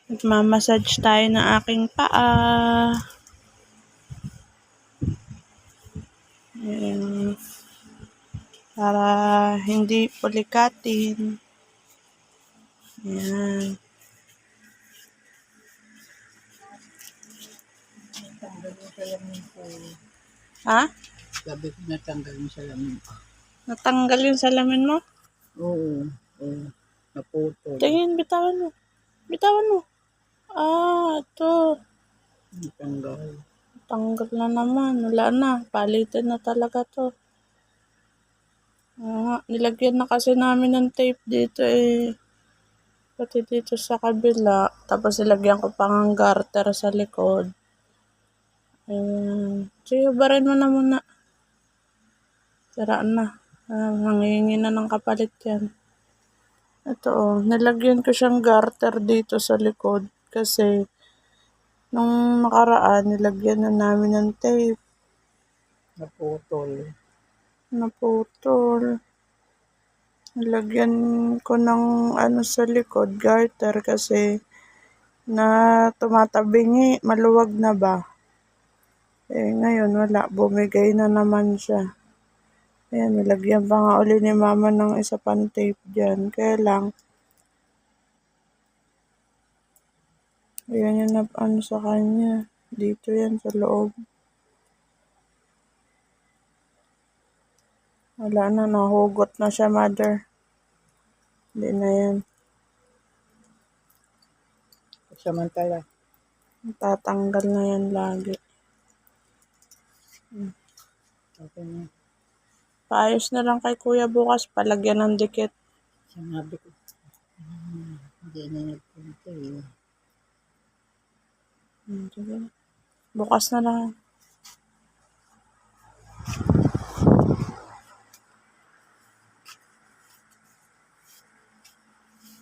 Nagmamassage tayo ng aking paa. Ayan. Para hindi pulikatin. Ayan. Ha? Sabi ko natanggal yung salamin ko. Natanggal yung salamin mo? Oo. Oo. Naputol. Tingin, bitawan mo. Bitawan mo. Ito. Natanggal. Tanggal na naman. Wala na. Palitin na talaga to. Nilagyan na kasi namin ng tape dito eh. Pati dito sa kabila. Tapos nilagyan ko pang ang garter sa likod. Ayan. Sige, barin mo na muna. Sira na. Nangihingi na ng kapalit yan. Ito nilagyan ko siyang garter dito sa likod. Kasi nung nakaraan, nilagyan na namin ng tape. Naputol. Nilagyan ko ng sa likod, garter kasi na tumatabingi, maluwag na ba? Eh ngayon wala, bumigay na naman siya. Ayan, nilagyan pa nga uli ni mama ng isa pang tape dyan. Kaya lang, ayan yung sa kanya. Dito yan sa loob. Wala na, nahugot na siya, mother. Hindi na yan. Samantala. Tatanggal na yan lagi. Okay na. Paayos na lang kay kuya bukas, palagyan ng dikit. Sinabi ko. Hindi na nagpunta eh. Bukas na lang.